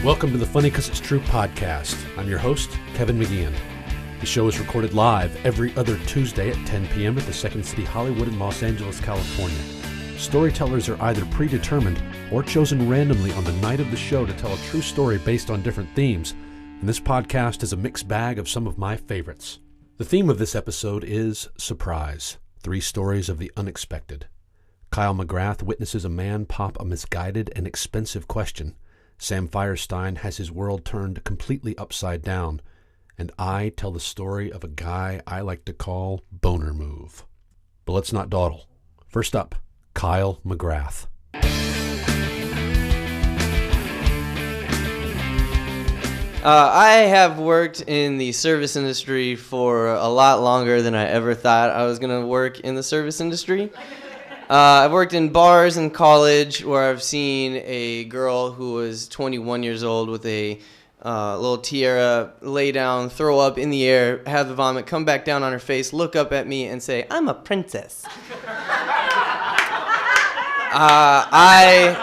Welcome to the Funny 'Cause It's True podcast. I'm your host, Kevin McGeehan. The show is recorded live every other Tuesday at 10 p.m. at the Second City Hollywood in Los Angeles, California. Storytellers are either predetermined or chosen randomly on the night of the show to tell a true story based on different themes, and this podcast is a mixed bag of some of my favorites. The theme of this episode is surprise, 3 stories of the unexpected. Kyle McGrath witnesses a man pop a misguided and expensive question. Sam Fierstein has his world turned completely upside down. And I tell the story of a guy I like to call Boner Move. But let's not dawdle. First up, Kyle McGrath. I have worked in the service industry for a lot longer than I ever thought I was going to work in the service industry. I've worked in bars in college where I've seen a girl who was 21 years old with a little tiara lay down, throw up in the air, have the vomit, come back down on her face, look up at me and say, "I'm a princess." I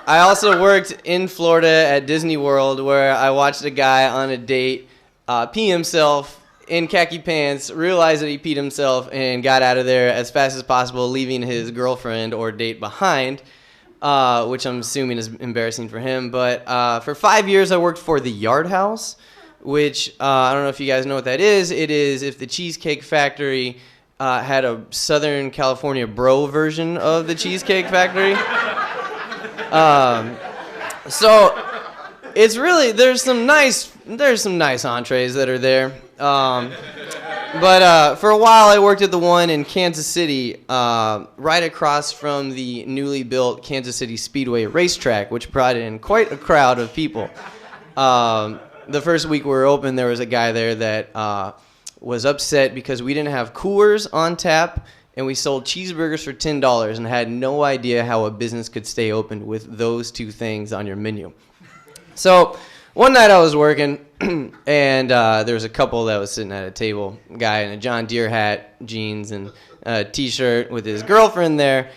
also worked in Florida at Disney World where I watched a guy on a date pee himself in khaki pants, realized that he peed himself, and got out of there as fast as possible, leaving his girlfriend or date behind, which I'm assuming is embarrassing for him. But for 5 years, I worked for the Yard House, which I don't know if you guys know what that is. It is if the Cheesecake Factory had a Southern California bro version of the Cheesecake Factory. So it's really, there's some nice entrees that are there. But for a while I worked at the one in Kansas City, right across from the newly built Kansas City Speedway racetrack, which brought in quite a crowd of people. The first week we were open, there was a guy there that was upset because we didn't have Coors on tap, and we sold cheeseburgers for $10 and had no idea how a business could stay open with those two things on your menu. So one night I was working, and there was a couple that was sitting at a table, a guy in a John Deere hat, jeans, and a T-shirt with his girlfriend there,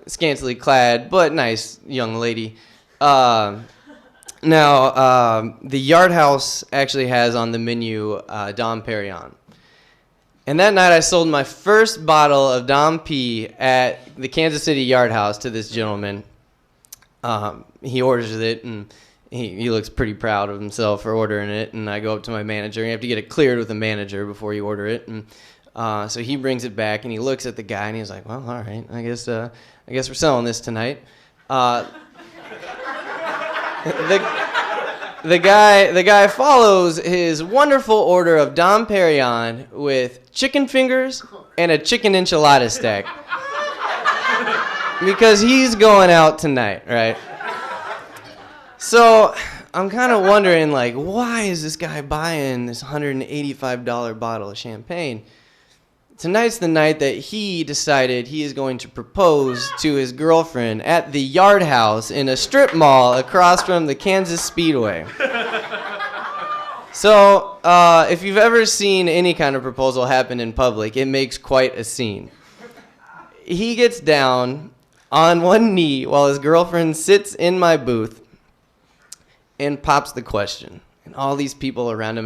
scantily clad, but nice young lady. Now, the Yard House actually has on the menu Dom Perignon. And that night I sold my first bottle of Dom P at the Kansas City Yard House to this gentleman. He orders it, and he looks pretty proud of himself for ordering it. And I go up to my manager. You have to get it cleared with the manager before you order it. And so he brings it back, and he looks at the guy, and he's like, "Well, all right, I guess we're selling this tonight." The guy follows his wonderful order of Dom Perignon with chicken fingers and a chicken enchilada stack. Because he's going out tonight, right? So I'm kind of wondering, like, why is this guy buying this $185 bottle of champagne? Tonight's the night that he decided he is going to propose to his girlfriend at the Yard House in a strip mall across from the Kansas Speedway. So if you've ever seen any kind of proposal happen in public, it makes quite a scene. He gets down on one knee while his girlfriend sits in my booth and pops the question. And all these people around him,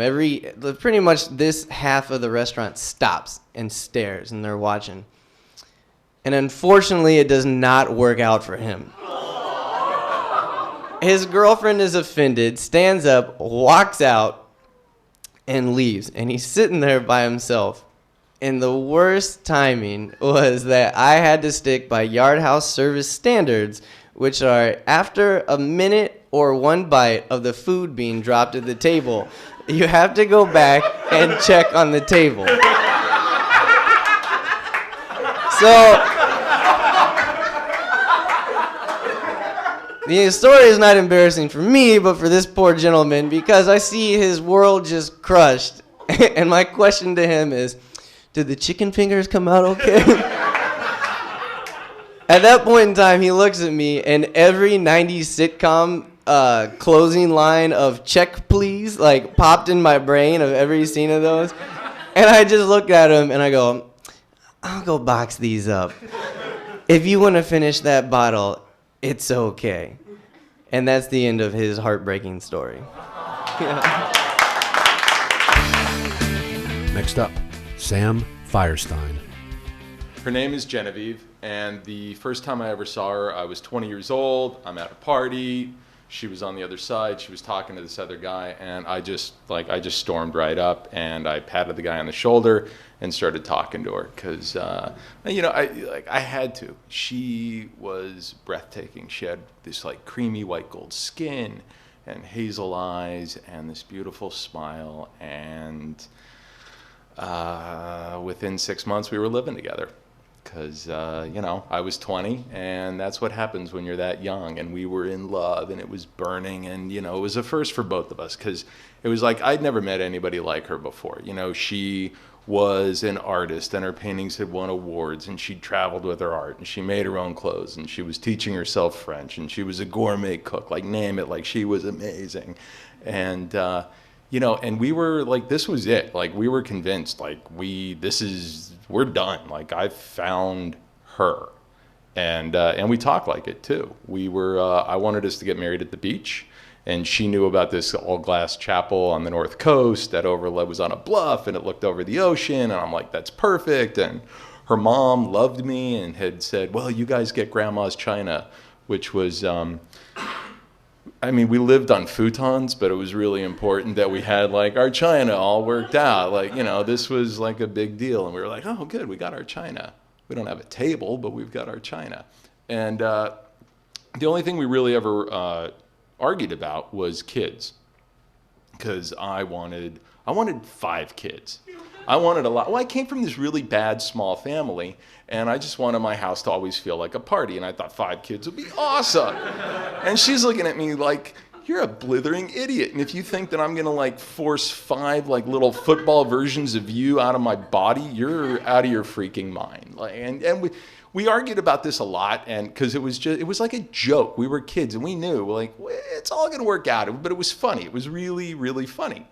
pretty much this half of the restaurant stops and stares, and they're watching. And unfortunately, it does not work out for him. His girlfriend is offended, stands up, walks out, and leaves. And he's sitting there by himself. And the worst timing was that I had to stick by Yard House service standards, which are after a minute or one bite of the food being dropped at the table, you have to go back and check on the table. So the story is not embarrassing for me, but for this poor gentleman, because I see his world just crushed. And my question to him is, did the chicken fingers come out okay? At that point in time, he looks at me, and every 90s sitcom closing line of "check please" like popped in my brain of every scene of those. And I just look at him, and I go, "I'll go box these up. If you want to finish that bottle, it's okay." And that's the end of his heartbreaking story. Next up, Sam Fierstein. Her name is Genevieve, and the first time I ever saw her, I was 20 years old. I'm at a party. She was on the other side. She was talking to this other guy, and I just stormed right up, and I patted the guy on the shoulder and started talking to her because, I had to. She was breathtaking. She had this like creamy white gold skin and hazel eyes and this beautiful smile, and within 6 months we were living together. Because, I was 20, and that's what happens when you're that young, and we were in love, and it was burning, and, it was a first for both of us, because it was like I'd never met anybody like her before. She was an artist, and her paintings had won awards, and she'd traveled with her art, and she made her own clothes, and she was teaching herself French, and she was a gourmet cook, like, name it, like, she was amazing. And, and we were like, this was it. Like, we were convinced, like, we're done. Like, I found her. And we talked like it too. I wanted us to get married at the beach, and she knew about this all glass chapel on the North Coast that was on a bluff and it looked over the ocean. And I'm like, that's perfect. And her mom loved me and had said, well, you guys get grandma's china, which was, we lived on futons, but it was really important that we had like our china all worked out. Like, this was like a big deal. And we were like, oh, good, we got our china. We don't have a table, but we've got our china. And the only thing we really ever argued about was kids. Because I wanted 5 kids. I wanted a lot. Well, I came from this really bad small family, and I just wanted my house to always feel like a party, and I thought 5 kids would be awesome. And she's looking at me like, you're a blithering idiot, and if you think that I'm going to like force 5 like little football versions of you out of my body, you're out of your freaking mind. Like, and we argued about this a lot, and because it was like a joke. We were kids, and we knew, like, it's all going to work out, but it was funny. It was really, really funny.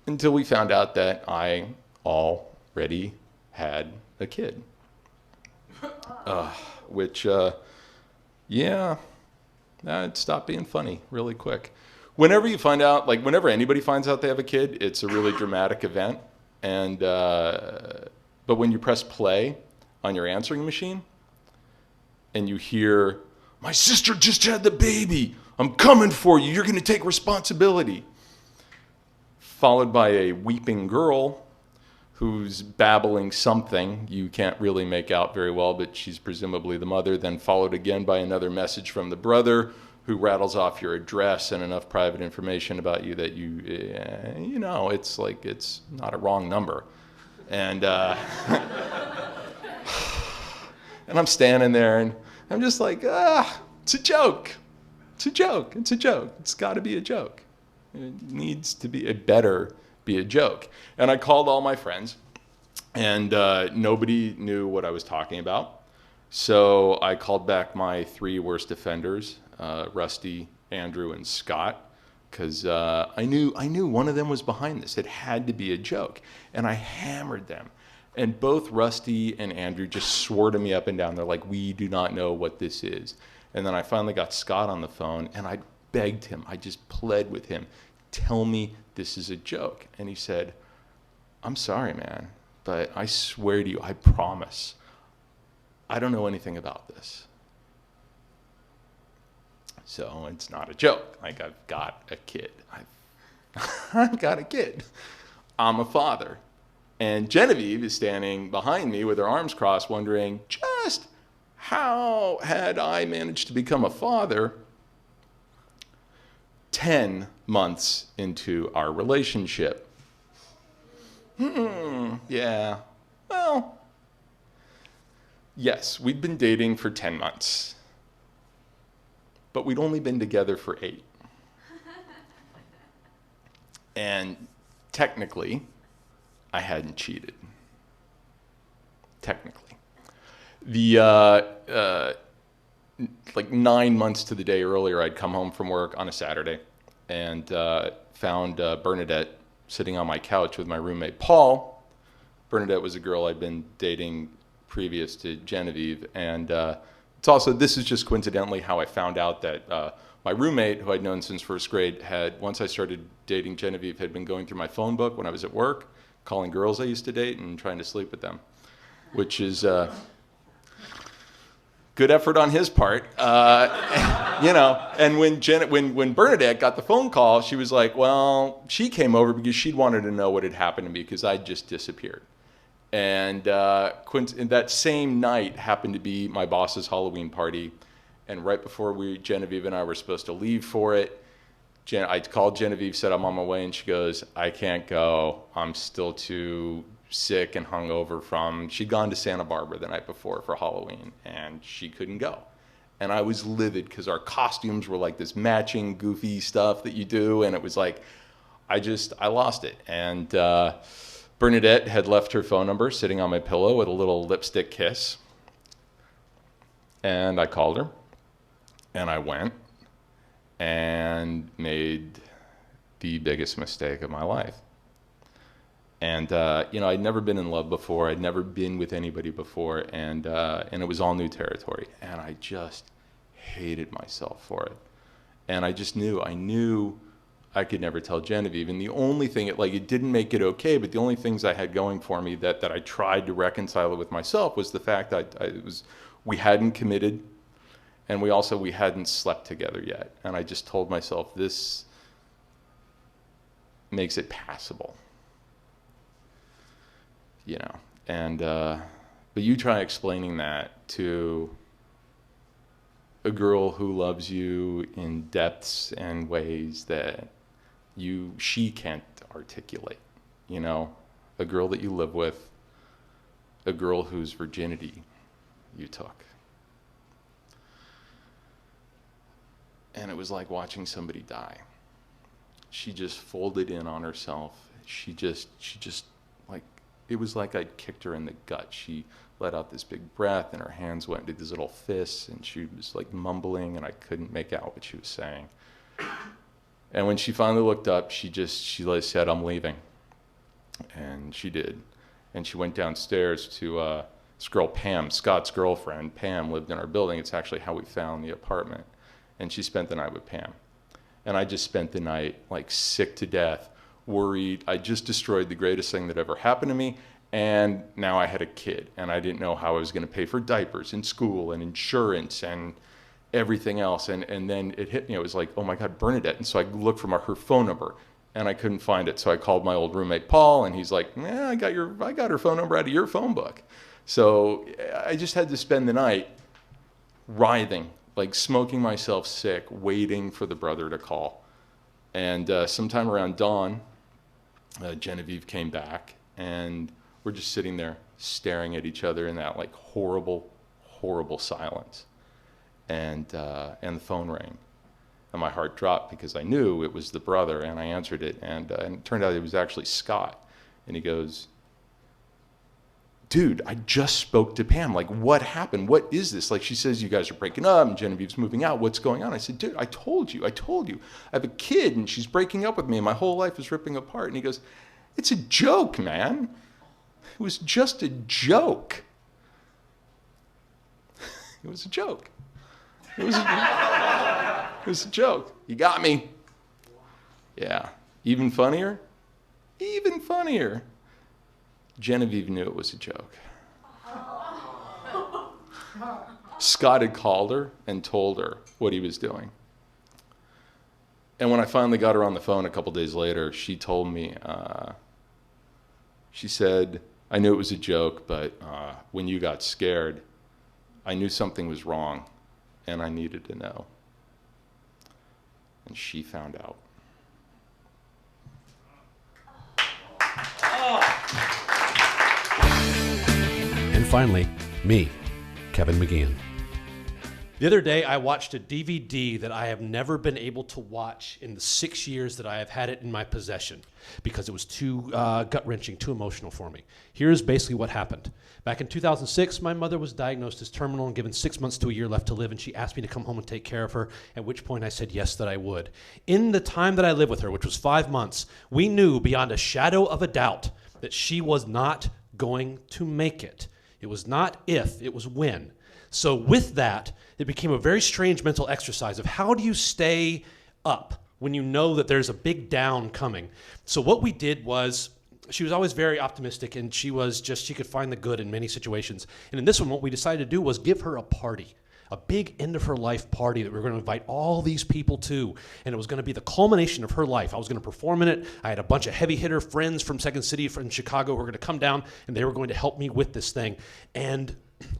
Until we found out that I already had a kid. It stopped being funny really quick. Whenever anybody finds out they have a kid, it's a really dramatic event. And but when you press play on your answering machine and you hear, my sister just had the baby, I'm coming for you, you're going to take responsibility. Followed by a weeping girl who's babbling something you can't really make out very well, but she's presumably the mother, then followed again by another message from the brother who rattles off your address and enough private information about you that it's like it's not a wrong number. And and I'm standing there and I'm just like, it's a joke. It's a joke. It's a joke. It's got to be a joke. It better be a joke. And I called all my friends, and nobody knew what I was talking about. So I called back my 3 worst offenders, Rusty, Andrew, and Scott, because I knew one of them was behind this. It had to be a joke. And I hammered them. And both Rusty and Andrew just swore to me up and down. They're like, we do not know what this is. And then I finally got Scott on the phone, and I begged him, I just pled with him, tell me this is a joke. And he said, I'm sorry, man, but I swear to you, I promise, I don't know anything about this. So it's not a joke. Like, I've got a kid. I've got a kid. I'm a father. And Genevieve is standing behind me with her arms crossed, wondering just how had I managed to become a father 10 months into our relationship. Yeah. Well, yes, we'd been dating for 10 months. But we'd only been together for 8. And technically, I hadn't cheated. Technically. Like 9 months to the day earlier, I'd come home from work on a Saturday and found Bernadette sitting on my couch with my roommate, Paul. Bernadette was a girl I'd been dating previous to Genevieve, and It's also, this is just coincidentally how I found out that my roommate, who I'd known since first grade, once I started dating Genevieve, had been going through my phone book when I was at work, calling girls I used to date and trying to sleep with them, which is good effort on his part. And when Bernadette got the phone call, she was like, well, she came over because she'd wanted to know what had happened to me because I'd just disappeared. And that same night happened to be my boss's Halloween party. And right before Genevieve and I were supposed to leave for it, I called Genevieve, said I'm on my way, and she goes, I can't go. I'm still too sick and hungover she'd gone to Santa Barbara the night before for Halloween, and she couldn't go. And I was livid because our costumes were like this matching goofy stuff that you do, and it was like, I lost it. And Bernadette had left her phone number sitting on my pillow with a little lipstick kiss. And I called her, and I went and made the biggest mistake of my life. And, I'd never been in love before. I'd never been with anybody before, and it was all new territory. And I just hated myself for it. And I knew I could never tell Genevieve. And the only thing, it didn't make it okay, but the only things I had going for me that I tried to reconcile it with myself was the fact that we hadn't committed, and we hadn't slept together yet. And I just told myself, this makes it passable. But you try explaining that to a girl who loves you in depths and ways that she can't articulate, a girl that you live with, a girl whose virginity you took. And it was like watching somebody die. She just folded in on herself. She just it was like I'd kicked her in the gut. She let out this big breath, and her hands went into these little fists, and she was like mumbling, and I couldn't make out what she was saying. And when she finally looked up, she said, I'm leaving. And she did. And she went downstairs to this girl, Pam, Scott's girlfriend. Pam lived in our building. It's actually how we found the apartment. And she spent the night with Pam. And I just spent the night sick to death, worried. I just destroyed the greatest thing that ever happened to me, and now I had a kid, and I didn't know how I was going to pay for diapers and school and insurance and everything else. And then it hit me. It was like, oh my God, Bernadette. And so I looked for her phone number, and I couldn't find it. So I called my old roommate Paul, and he's like, I got her phone number out of your phone book. So I just had to spend the night writhing, smoking myself sick, waiting for the brother to call. And sometime around dawn, Genevieve came back, and we're just sitting there staring at each other in that horrible, horrible silence. And the phone rang, and my heart dropped because I knew it was the brother, and I answered it, and it turned out it was actually Scott. And he goes, dude, I just spoke to Pam. What happened? What is this? She says you guys are breaking up and Genevieve's moving out. What's going on? I said, dude, I told you. I have a kid and she's breaking up with me and my whole life is ripping apart. And he goes, it's a joke, man. It was just a joke. It was a joke. It was a joke. You got me. Yeah. Even funnier? Even funnier. Genevieve knew it was a joke. Scott had called her and told her what he was doing. And when I finally got her on the phone a couple days later, she told me, she said, I knew it was a joke, but when you got scared, I knew something was wrong, and I needed to know. And she found out. And finally, me, Kevin McGeehan. The other day, I watched a DVD that I have never been able to watch in the 6 years that I have had it in my possession because it was too gut-wrenching, too emotional for me. Here's basically what happened. Back in 2006, my mother was diagnosed as terminal and given 6 months to a year left to live, and she asked me to come home and take care of her, at which point I said yes, that I would. In the time that I lived with her, which was 5 months, we knew beyond a shadow of a doubt that she was not going to make it. It was not if, it was when. So with that, it became a very strange mental exercise of how do you stay up when you know that there's a big down coming. So what we did was, she was always very optimistic, and she could find the good in many situations. And in this one, what we decided to do was give her a party. A big end of her life party that we were going to invite all these people to, and it was going to be the culmination of her life. I was going to perform in it. I had a bunch of heavy hitter friends from Second City, from Chicago, who were going to come down, and they were going to help me with this thing. And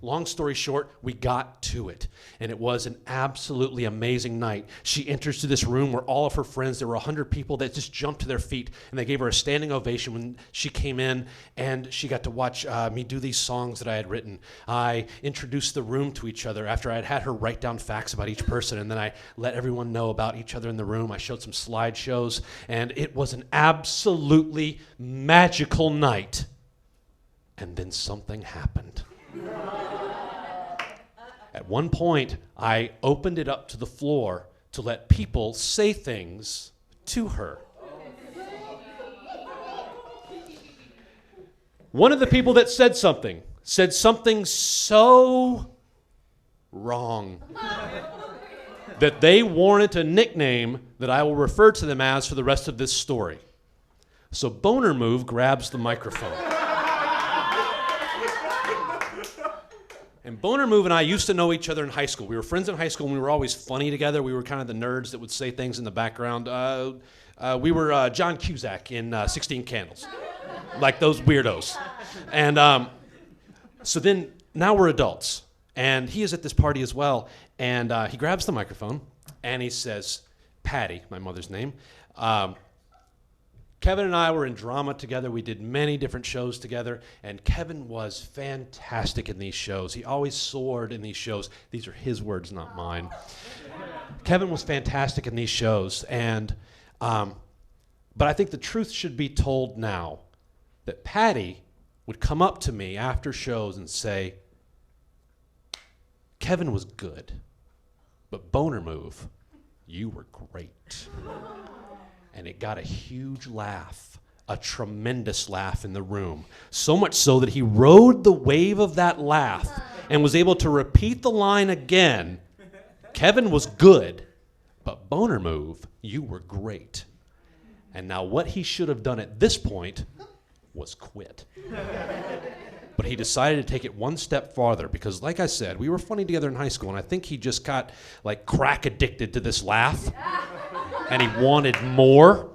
long story short, we got to it, and it was an absolutely amazing night. She enters to this room where all of her friends, there were 100 people that just jumped to their feet, and they gave her a standing ovation when she came in, and she got to watch me do these songs that I had written. I introduced the room to each other after I had her write down facts about each person, and then I let everyone know about each other in the room. I showed some slideshows, and it was an absolutely magical night. And then something happened. At one point, I opened it up to the floor to let people say things to her. One of the people that said something so wrong that they warrant a nickname that I will refer to them as for the rest of this story. So Boner Move grabs the microphone. And Boner Move and I used to know each other in high school. We were friends in high school, and we were always funny together. We were kind of the nerds that would say things in the background. We were John Cusack in 16 Candles, like those weirdos. And so then, now we're adults, and he is at this party as well, and he grabs the microphone, and he says, Patty, my mother's name, Kevin and I were in drama together. We did many different shows together, and Kevin was fantastic in these shows. He always soared in these shows. These are his words, not mine. Kevin was fantastic in these shows, and but I think the truth should be told now, that Patty would come up to me after shows and say, Kevin was good, but Boner Move, you were great. And it got a huge laugh, a tremendous laugh in the room. So much so that he rode the wave of that laugh and was able to repeat the line again. Kevin was good, but Boner Move, you were great. And now what he should have done at this point was quit. But he decided to take it one step farther because, like I said, we were funny together in high school, and I think he just got like crack addicted to this laugh. And he wanted more,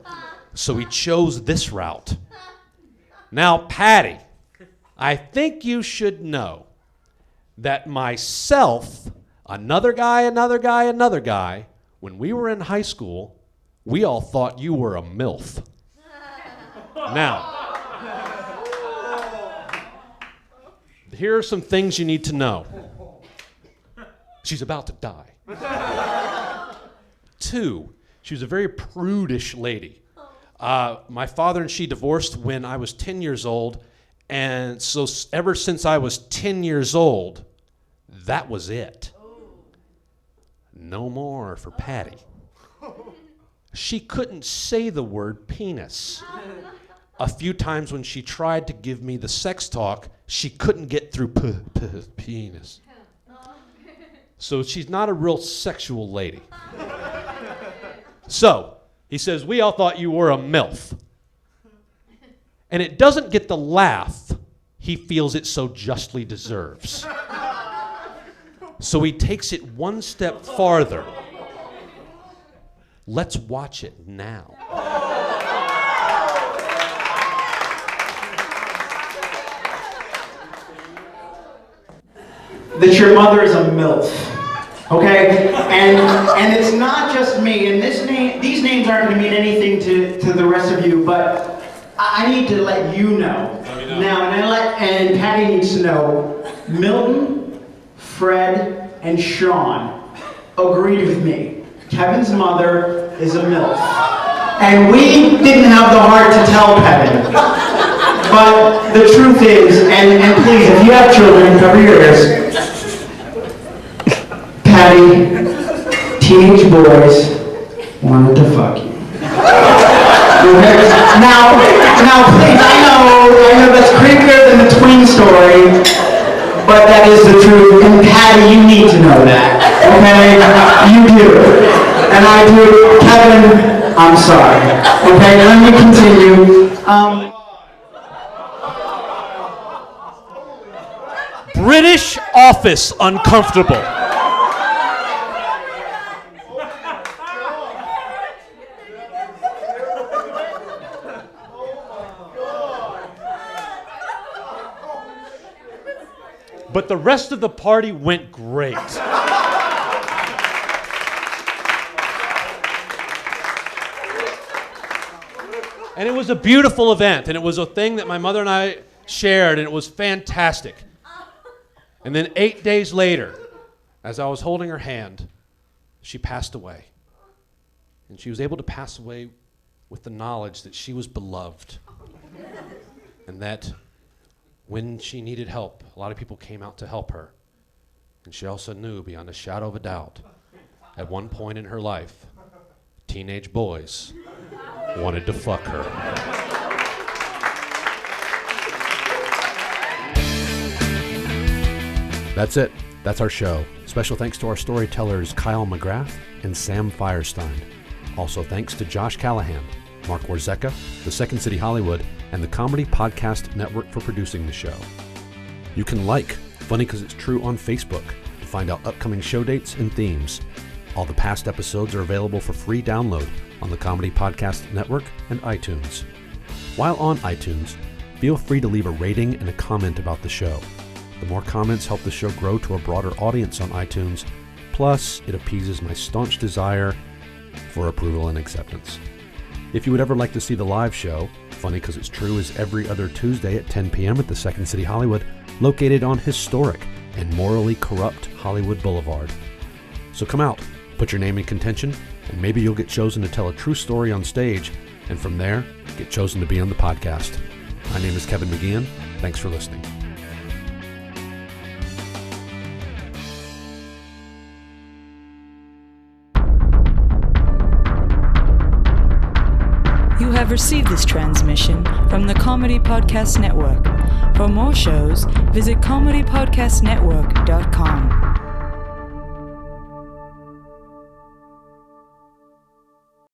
so he chose this route. Now, Patty, I think you should know that myself, another guy, when we were in high school, we all thought you were a MILF. Now, here are some things you need to know. She's about to die. 2, she was a very prudish lady. My father and she divorced when I was 10 years old, and so ever since I was 10 years old, that was it. No more for Patty. She couldn't say the word penis. A few times when she tried to give me the sex talk, she couldn't get through penis. So she's not a real sexual lady. So, he says, we all thought you were a MILF. And it doesn't get the laugh he feels it so justly deserves. So he takes it one step farther. Let's watch it now. That your mother is a MILF. Okay, and it's not just me. And these names aren't going to mean anything to the rest of you, but I need to let you know now, and Patty needs to know. Milton, Fred, and Sean agreed with me. Kevin's mother is a MILF, and we didn't have the heart to tell Kevin. But the truth is, and please, if you have children, cover your ears. Patty, teenage boys wanted to fuck you. Now, please, I know that's creepier than the twin story, but that is the truth. And Patty, you need to know that, okay? You do. And I do. Kevin, I'm sorry. Okay, let me continue. British office uncomfortable. But the rest of the party went great. And it was a beautiful event, and it was a thing that my mother and I shared, and it was fantastic. And then 8 days later, as I was holding her hand, she passed away. And she was able to pass away with the knowledge that she was beloved. And that when she needed help, a lot of people came out to help her. And she also knew beyond a shadow of a doubt, at one point in her life, teenage boys wanted to fuck her. That's it. That's our show. Special thanks to our storytellers Kyle McGrath and Sam Fierstein. Also thanks to Josh Callahan, Mark Warzeka, the Second City Hollywood, and the Comedy Podcast Network for producing the show. You can like Funny 'Cause It's True on Facebook to find out upcoming show dates and themes. All the past episodes are available for free download on the Comedy Podcast Network and iTunes. While on iTunes, feel free to leave a rating and a comment about the show. The more comments help the show grow to a broader audience on iTunes, plus it appeases my staunch desire for approval and acceptance. If you would ever like to see the live show, Funny 'Cause It's True is every other Tuesday at 10 p.m. at the Second City Hollywood, located on historic and morally corrupt Hollywood Boulevard. So come out, put your name in contention, and maybe you'll get chosen to tell a true story on stage, and from there, get chosen to be on the podcast. My name is Kevin McGeehan. Thanks for listening. You have received this transmission from the Comedy Podcast Network. For more shows, visit comedypodcastnetwork.com.